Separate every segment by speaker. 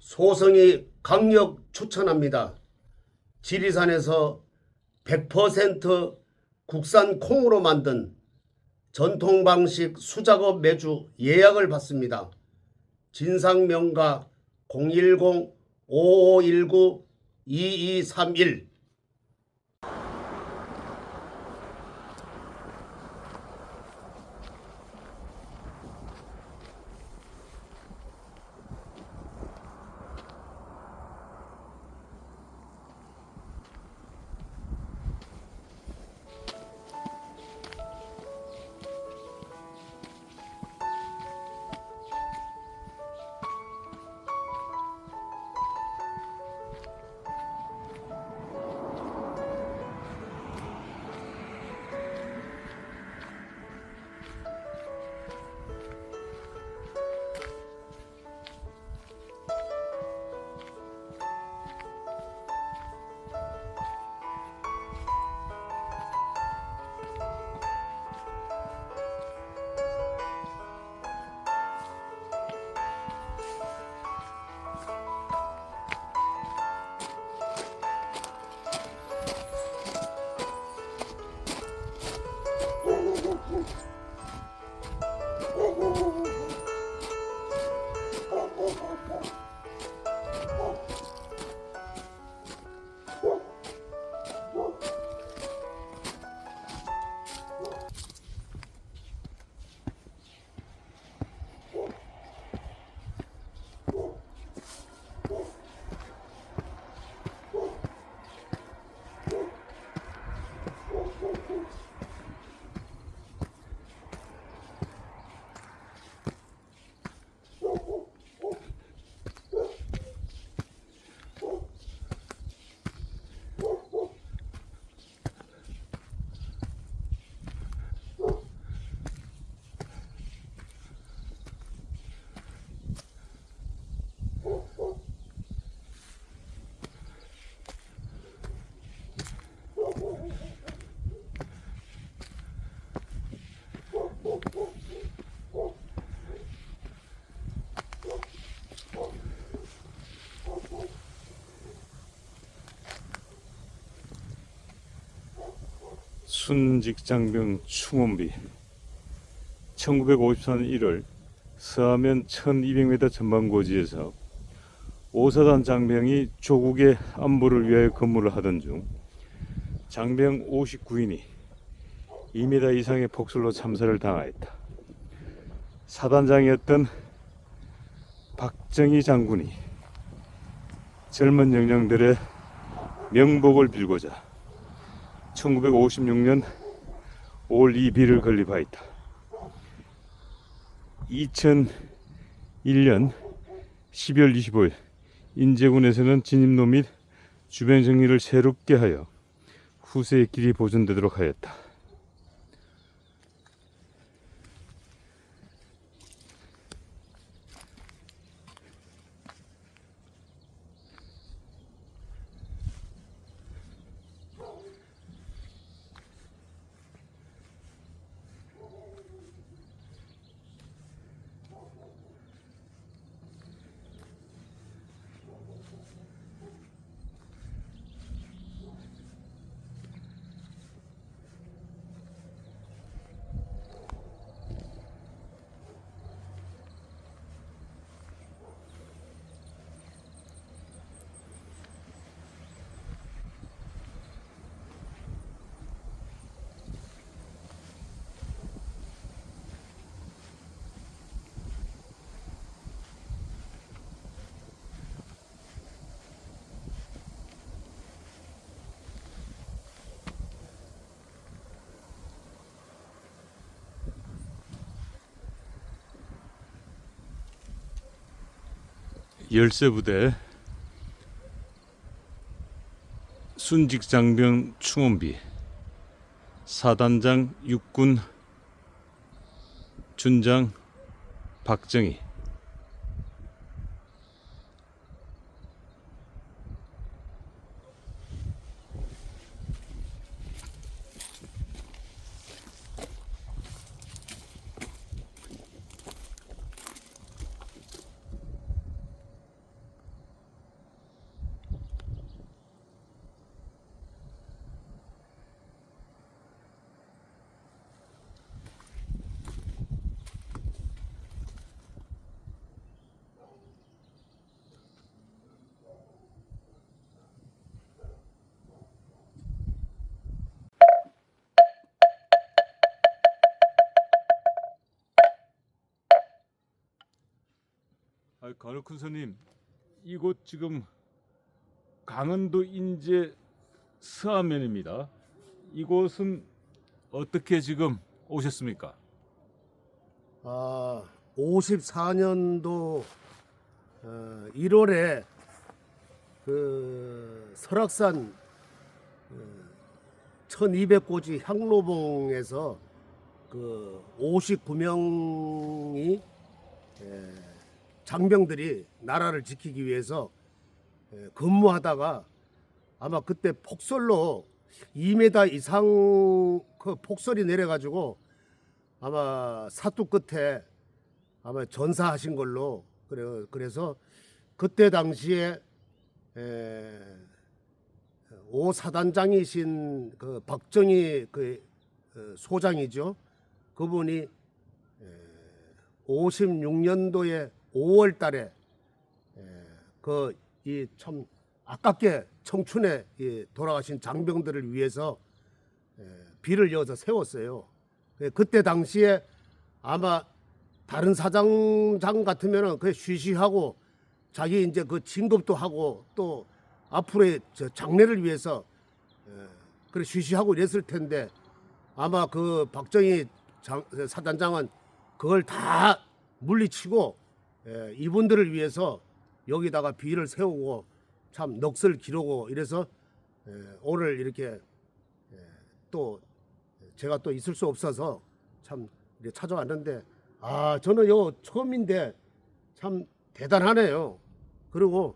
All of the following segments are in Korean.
Speaker 1: 소성이 강력 추천합니다. 지리산에서 100% 국산 콩으로 만든 전통 방식 수작업 매주 예약을 받습니다. 진상명가 010-5519-2231.
Speaker 2: 순직장병 충원비 1954년 1월 서하면 1200m 전방고지에서 오사단 장병이 조국의 안보를 위하여 근무를 하던 중 장병 59인이 2m 이상의 폭설로 참사를 당하였다. 사단장이었던 박정희 장군이 젊은 영령들의 명복을 빌고자 1956년 5월 2일을 건립하였다. 2001년 12월 25일 인제군에서는 진입로 및 주변 정리를 새롭게 하여 후세의 길이 보존되도록 하였다. 열세부대 순직장병 충원비 사단장 육군 준장 박정희 관우큰 스님, 이곳 지금 강원도 인제 서안면입니다. 이곳은 어떻게 지금 오셨습니까?
Speaker 1: 54년도 1월에 그 설악산 1200고지 향로봉에서 그 59명이 장병들이 나라를 지키기 위해서 근무하다가 아마 그때 폭설로 2m 이상 그 폭설이 내려가지고 아마 사투 끝에 아마 전사하신 걸로 그래서 그때 당시에 오 사단장이신 그 박정희 그 소장이죠. 그분이 56년도에 5월달에 그 이 참 아깝게 청춘에 돌아가신 장병들을 위해서 비를 이어서 세웠어요. 그때 당시에 아마 다른 사장장 같으면은 그 쉬쉬하고 자기 이제 그 진급도 하고 또 앞으로의 저 장래를 위해서 그래 쉬쉬하고 이랬을 텐데 아마 그 박정희 사단장은 그걸 다 물리치고 이분들을 위해서 여기다가 비를 세우고 참 넋을 기르고 이래서 오늘 이렇게 또 제가 또 있을 수 없어서 참 이렇게 찾아왔는데 저는 요 처음인데 참 대단하네요. 그리고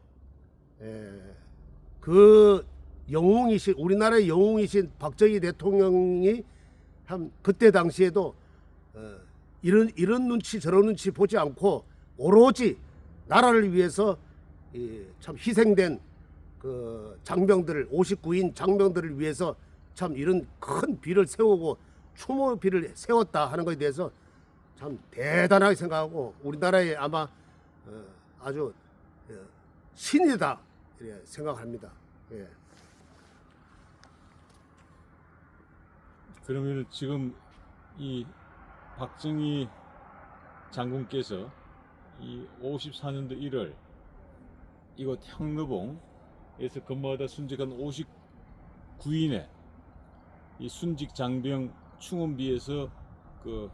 Speaker 1: 그 영웅이신 우리나라의 영웅이신 박정희 대통령이 참 그때 당시에도 이런 눈치 저런 눈치 보지 않고 오로지 나라를 위해서 참 희생된 그 장병들을 59인 장병들을 위해서 참 이런 큰 비를 세우고 추모 비를 세웠다 하는 것에 대해서 참 대단하게 생각하고 우리나라의 아마 아주 신이다 이렇게 생각합니다. 예.
Speaker 2: 그러면 지금 이 박정희 장군께서 이 54년도 1월 이곳 향로봉에서 근무하다 순직한 59인의 이 순직 장병 충원비에서 그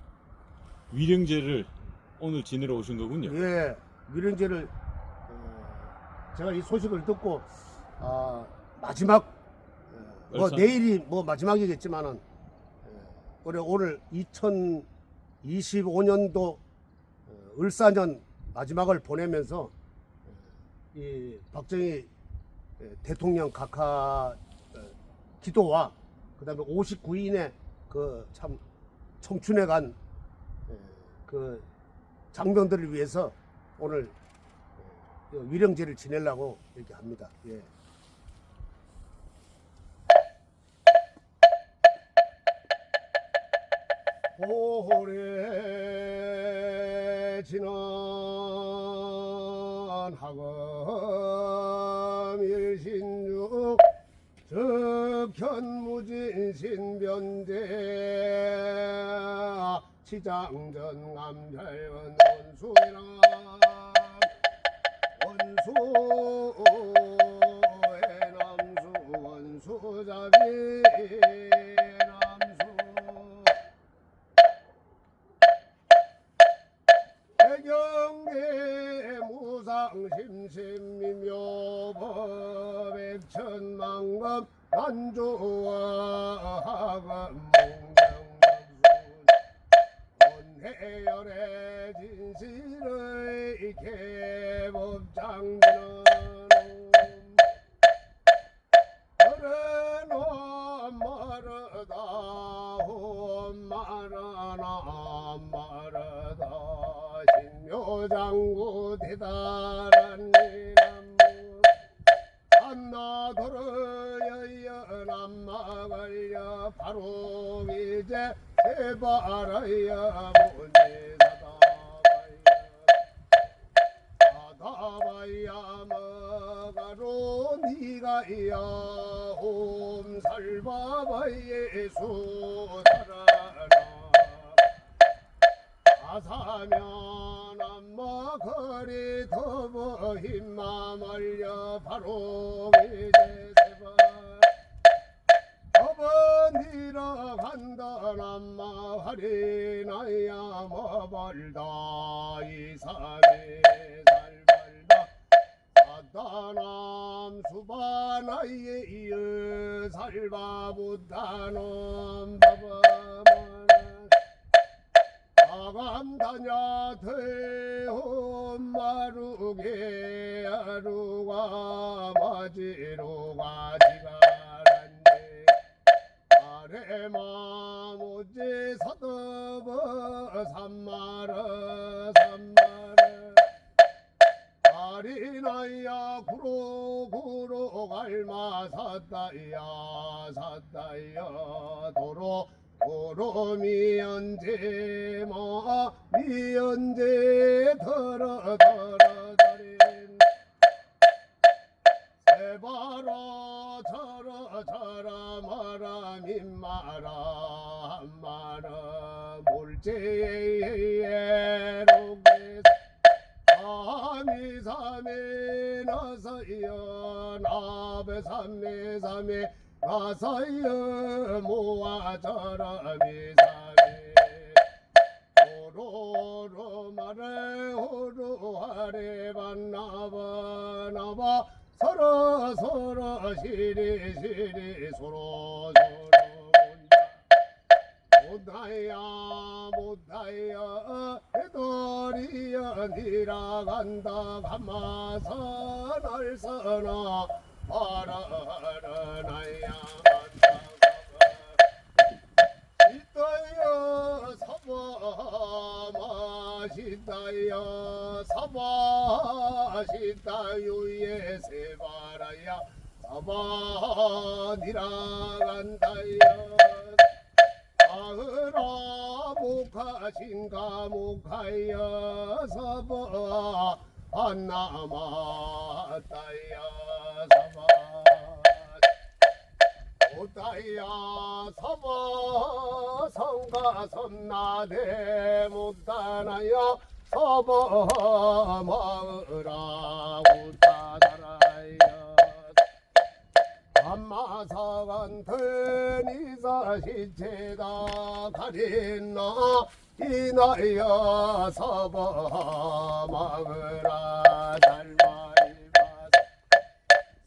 Speaker 2: 위령제를 오늘 지내러 오신 거군요.
Speaker 1: 예, 위령제를 제가 이 소식을 듣고 마지막 뭐
Speaker 2: 얼산.
Speaker 1: 내일이 뭐 마지막이겠지만은 오늘 2025년도 을사년 마지막을 보내면서 이 박정희 대통령 각하 기도와 그다음에 59인의 그 참 청춘에 간 그 장병들을 위해서 오늘 위령제를 지내려고 이렇게 합니다. 예. 오래 지난 하검 일신육 적현무진신변제 치장전 암별원 원수회랑 원수의 남수 원수자비 남수 해경계 무상심심미묘법액천만금 난조와 하금 원해열의 진실의 개법장지는 그래놓 마르다 홈마르나 마르다 신묘장구 대단한 이남무 안나도르여여 남마걸려 바로 이제 해바라야 문제사다바야 다바야 머가로 니가야 홈살바바예 수사라라 아사면 남마 거리 더버 힘마 말려 바로 이제 세번 더번 일어간다 남마 할인하야 뭐벌다 이삼이 살벌다 사다남 수바나에 이어 살바부다놈 바바마나 아감다냐 대홈 마루게 아루가 마지루가 지가란데 아래마 모지 서더버 삼마르 아리나야 구로 갈마 샀다야 도로 미연제 미연제 더러더린 세바라 저라 마라 민마라 마라 몰제로게 삼이 나서여 나베삼이 나서여 모아져라 미삼이 호로로 말해 호로하래 반나바 서로 시리 서로 못다야 해돌이여 니라간다 감마서 날서나 바라나야 시다여 사바 마시다여 사바 시다유에 세바라야 사바 니라간다여 아흐라 목하신가 목하여 서버 안나마따야 서버 못다야 서버 성가 섬나대 못다나야 서버 마으라 못다다라야 암마사간 테니사 시체다 가린나 이나야 서버 마그라 달마이바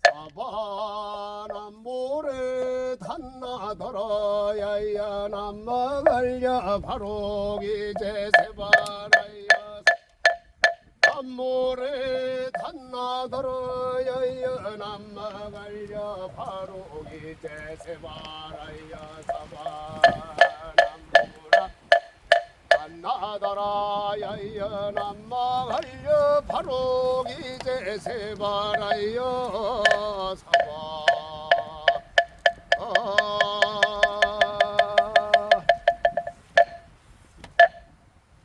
Speaker 1: 사바남 모래 탄나더러야야 남마갈려 바로 이제 세바라야 모래 탄나더러야야 남마갈려 바로 이제 세바라야 사바남모라 탄나더러야야 남마갈려 바로 이제 세바라야 사바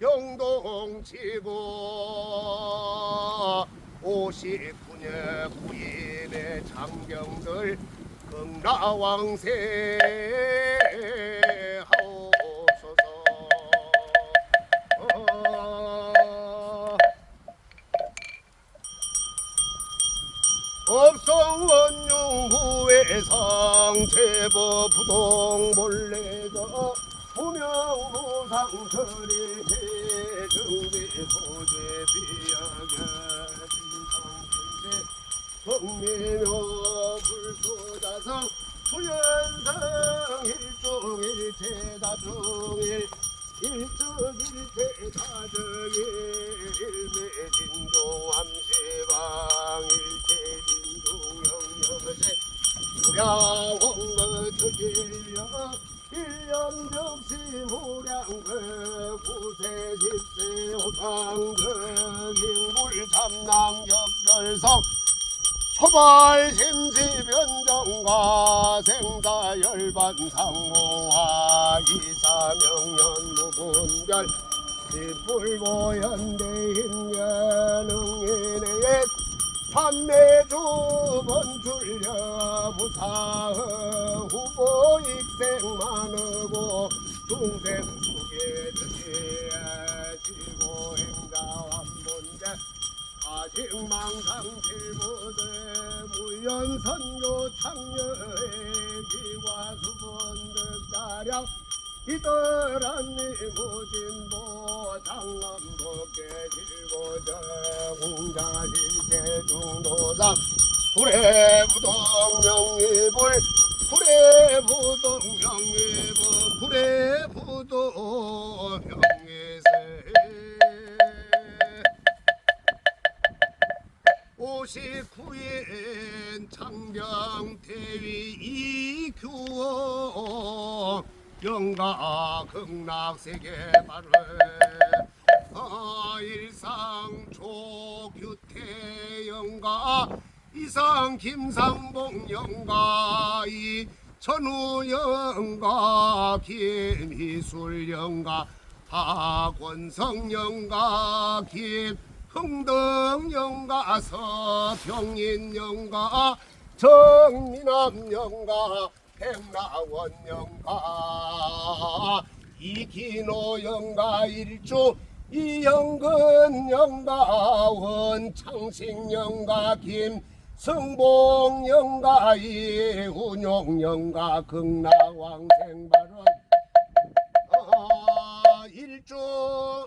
Speaker 1: 영동치고 59년 구인의 장경들 긍라왕세 하옵소서. 업성원용후회상 제보 부동 몰래저 무명무상처리 해중비 소재 비약에 진성근세 성미묘 불소자성 수연성 일종일체 다중일 일적일체 다정일 일매진종 암시방 일체진종 영여세 무량홍거 저길려 일념적시 무량거 구세집세 호상거 킹불 참남 역별성 초발심시변정과 생사열반 상모화 이사명년 무분별 뒷불보현대인연응인의 판매주 번출려 무사허 후보 익생 많으고 중생 수계듯이 지고 행자 환문 아직망상질무대 무연선교 창녀의 기와수분득자량 이들한니 무진보 장엄복계 질보정 공자실계 중도상 구례부동 명예불 구례부동 명예불 구례부동 명예세 59인 창병대위 이규호 영가 극락세계발을 일상 조규태 영가 이상 김상봉 영가 이 천우 영가 김희술 영가 박원성 영가 김흥덕 영가 서병인 영가 정민함 영가 백나원 영가 이기노 영가 일주 이영근 영가 원창식 영가 김승봉 영가 이운용 영가 극락왕생발은 일중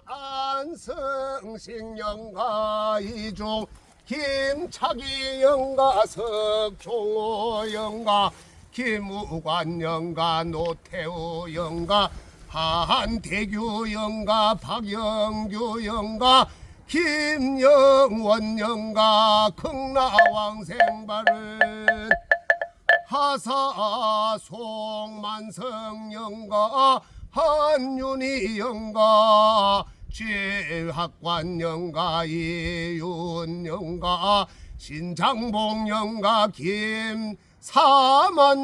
Speaker 1: 안성식 영가 이중 김차기 영가 석종호 영가 김우관 영가 노태우 영가 한대규 영가 박영규 영가 김영원 영가 극락왕생발은 하사 송만성 영가 한윤희 영가 최학관 영가 이윤 영가 신장봉 영가 김사만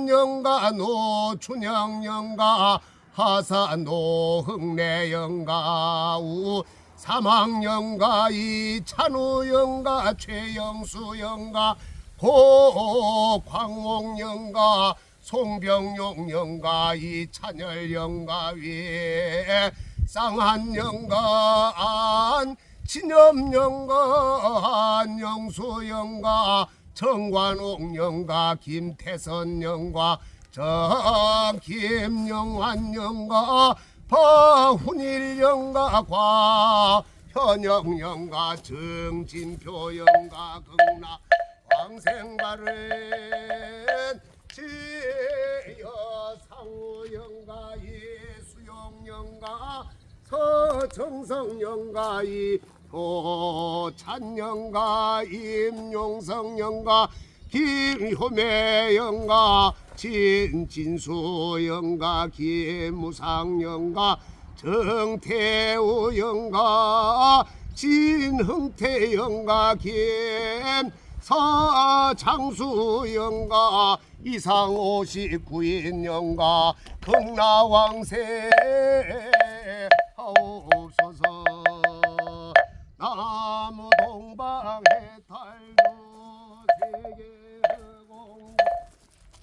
Speaker 1: 영가 노춘영 영가 하사 노흥래 영가 우사망 영가 이찬우 영가 최영수 영가 고광옥 영가 송병용 영가 이찬열 영가 위에 쌍한 영가 안진엽 영가 안영수 영가 정관옥 영가 김태선 영가 정김영환 영가 박훈일 영가 과현영 영가 정진표 영가 극락 왕생발은 지여상우 영가 이수용 영가 서정성 영가 이도찬 영가 임용성 영가 김효매 영가 진수 영가 김무상 영가 정태우 영가 진흥태 영가 김서장수 영가 이상 59인 영가 극락왕세 하옵소서. 나무 동방 해탈도 세계공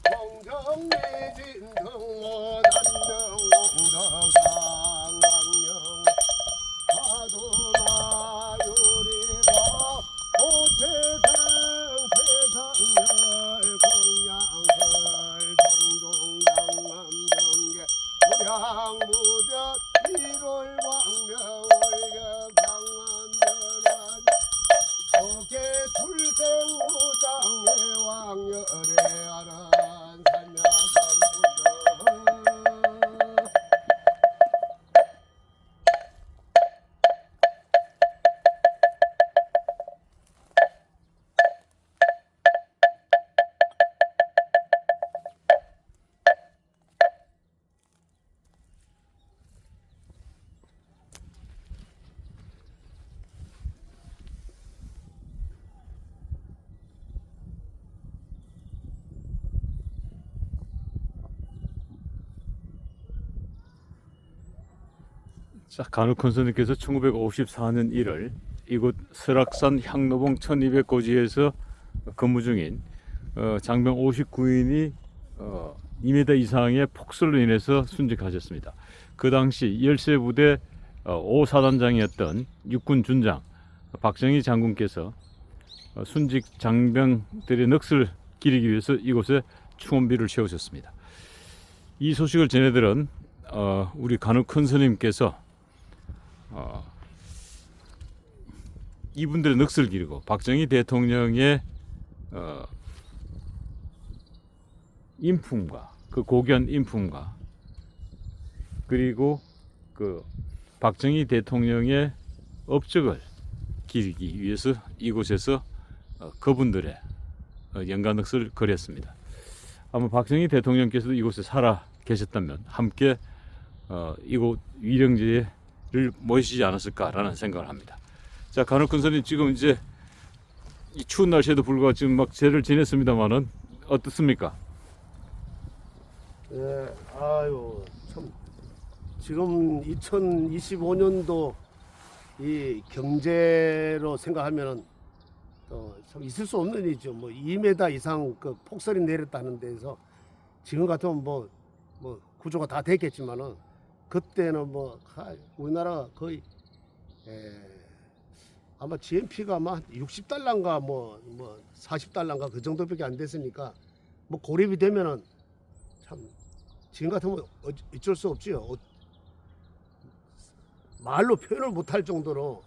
Speaker 1: 공정미진 등호 단정공덕상왕명 사두마유리가 오태생 세상열 공양설 정종장암정계 무량무변 1월 광명 원력 강한변환 어깨 출생무장의 왕열의 아란 산야삼부정
Speaker 2: 자, 간혹헌스님께서 1954년 1월 이곳 설악산 향로봉 1200고지에서 근무 중인 장병 59인이 2m 이상의 폭설로 인해서 순직하셨습니다. 그 당시 열세 부대 5사단장이었던 육군 준장 박정희 장군께서 순직 장병들의 넋을 기리기 위해서 이곳에 충원비를 세우셨습니다. 이 소식을 전해들은 우리 간혹 큰 스님께서 이분들의 넋을 기리고 박정희 대통령의 인품과 그 고귀한 인품과 그리고 그 박정희 대통령의 업적을 기리기 위해서 이곳에서 그분들의 연간넋을 거렸습니다. 아마 박정희 대통령께서도 이곳에 살아 계셨다면 함께 이곳 위령제를 모시지 않았을까라는 생각을 합니다. 자, 간혹 큰스님 지금 이제 이 추운 날씨에도 불구하고 지금 막 제를 지냈습니다만은 어떻습니까?
Speaker 1: 예, 아유 참 지금 2025년도 이 경제로 생각하면은 참 있을 수 없는 일이죠. 뭐 2m 이상 그 폭설이 내렸다는 데서 지금 같으면 뭐 구조가 다 됐겠지만은 그때는 뭐 우리나라가 거의 아마 GNP가 아마 60달러인가 뭐 40달러인가 그 정도밖에 안 됐으니까 뭐 고립이 되면은 참 지금 같으면 어쩔 수 없지요. 말로 표현을 못할 정도로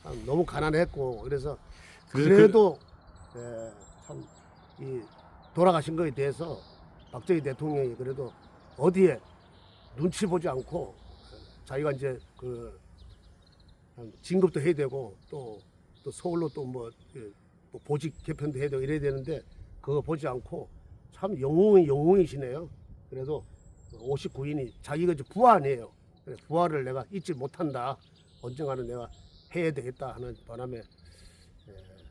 Speaker 1: 참 너무 가난했고 그래도 참 이 돌아가신 거에 대해서 박정희 대통령이 그래도 어디에 눈치 보지 않고 자기가 이제 그 진급도 해야 되고 또 서울로 또 뭐 보직 개편도 해야 되고 이래야 되는데 그거 보지 않고 참 영웅이시네요. 그래도 59인이 자기가 이제 부하네요. 부하를 내가 잊지 못한다. 언젠가는 내가 해야 되겠다 하는 바람에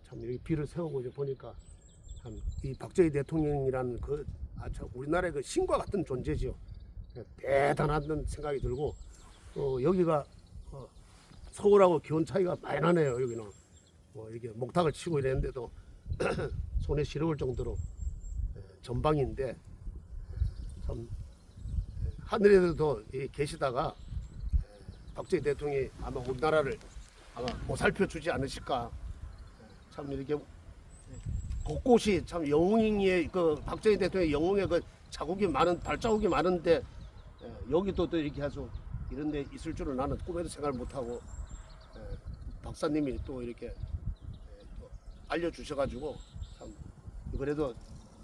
Speaker 1: 참 이렇게 비를 세우고 이제 보니까 참 이 박정희 대통령이라는 참 우리나라의 그 신과 같은 존재죠. 대단하다는 생각이 들고 또 여기가 서울하고 기온 차이가 많이 나네요. 여기는 뭐 이렇게 목탁을 치고 이랬는데도 손에 시려울 정도로 전방인데 참 하늘에도 계시다가 박정희 대통령이 아마 우리나라를 아마 보살펴 주지 않으실까. 참 이렇게 곳곳이 참 영웅의 그 박정희 대통령의 영웅의 그 자국이 많은 발자국이 많은데 여기도 또 이렇게 해서 이런 데 있을 줄은 나는 꿈에도 생각을 못하고 박사님이 또 이렇게 또 알려주셔가지고 참 그래도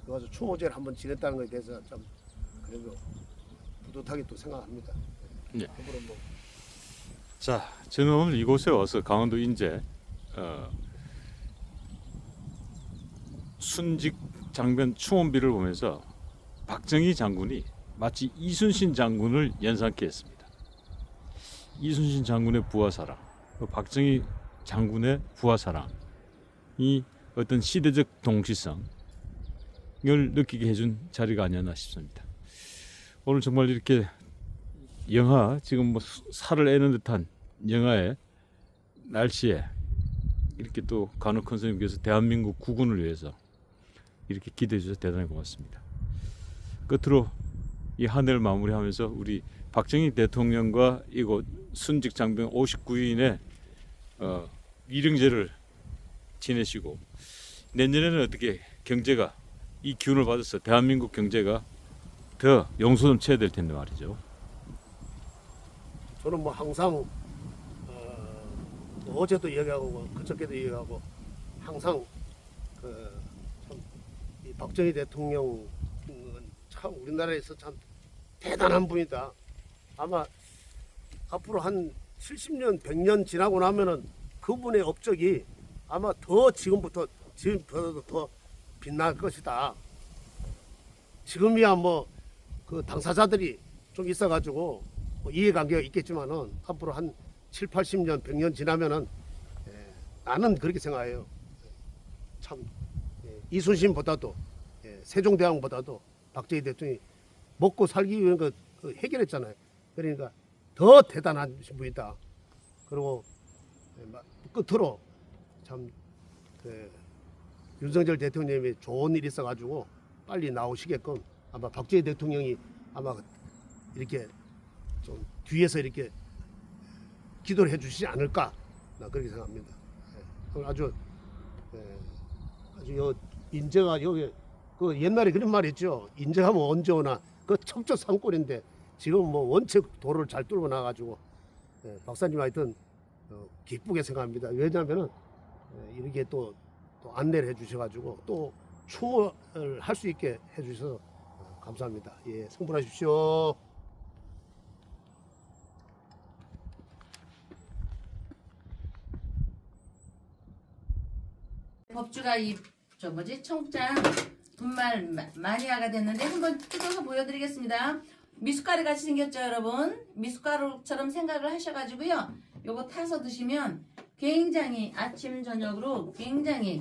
Speaker 1: 여기서 추모제를 한번 지냈다는 것에 대해서 참 그래도 뿌듯하게 또 생각합니다.
Speaker 2: 네.
Speaker 1: 그거는 뭐
Speaker 2: 자, 저는 오늘 이곳에 와서 강원도 인제 순직 장변 충원비를 보면서 박정희 장군이 마치 이순신 장군을 연상케 했습니다. 이순신 장군의 부하사랑, 박정희 장군의 부하사랑이 어떤 시대적 동시성을 느끼게 해준 자리가 아니었나 싶습니다. 오늘 정말 이렇게 영하 지금 뭐 살을 애는 듯한 영하의 날씨에 이렇게 또 간혹 큰 스님께서 대한민국 국군을 위해서 이렇게 기도해 주셔서 대단히 고맙습니다. 끝으로 이 한 해를 마무리하면서 우리 박정희 대통령과 이곳 순직 장병 59인의 위령제를 지내시고 내년에는 어떻게 경제가 이 기운을 받아서 대한민국 경제가 더 용솟음쳐야 될 텐데 말이죠.
Speaker 1: 저는 뭐 항상 어제도 얘기하고 그저께도 얘기하고 항상 이 박정희 대통령은 참 우리나라에서 참 대단한 분이다. 아마 앞으로 한 70년, 100년 지나고 나면은 그분의 업적이 아마 지금보다도 더 빛날 것이다. 지금이야 뭐 그 당사자들이 좀 있어가지고 뭐 이해관계가 있겠지만은 앞으로 한 7, 80년, 100년 지나면은 나는 그렇게 생각해요. 참 이순신보다도 세종대왕보다도 박정희 대통령이 먹고 살기 위한 거 해결했잖아요. 그러니까 더 대단한 분이다. 그리고 끝으로 참 윤석열 대통령이 좋은 일이 있어가지고 빨리 나오시게끔 아마 박정희 대통령이 아마 이렇게 좀 뒤에서 이렇게 기도를 해주시지 않을까 나 그렇게 생각합니다. 아주 아주 인재가 여기 그 옛날에 그런 말 있죠. 인재하면 언제 오나. 그 첩첩산골인데 지금 뭐 원체 도로를 잘 뚫어 놔가지고 박사님 하여튼 기쁘게 생각합니다. 왜냐하면은 이렇게 또 안내를 해주셔가지고 또 추모를 할 수 있게 해주셔서 감사합니다. 예, 성불하십시오.
Speaker 3: 법주가 청장 분말 마니아가 됐는데 한번 뜯어서 보여드리겠습니다. 미숫가루 같이 생겼죠, 여러분? 미숫가루처럼 생각을 하셔가지고요. 요거 타서 드시면 굉장히 아침 저녁으로 굉장히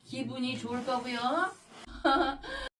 Speaker 3: 기분이 좋을 거고요.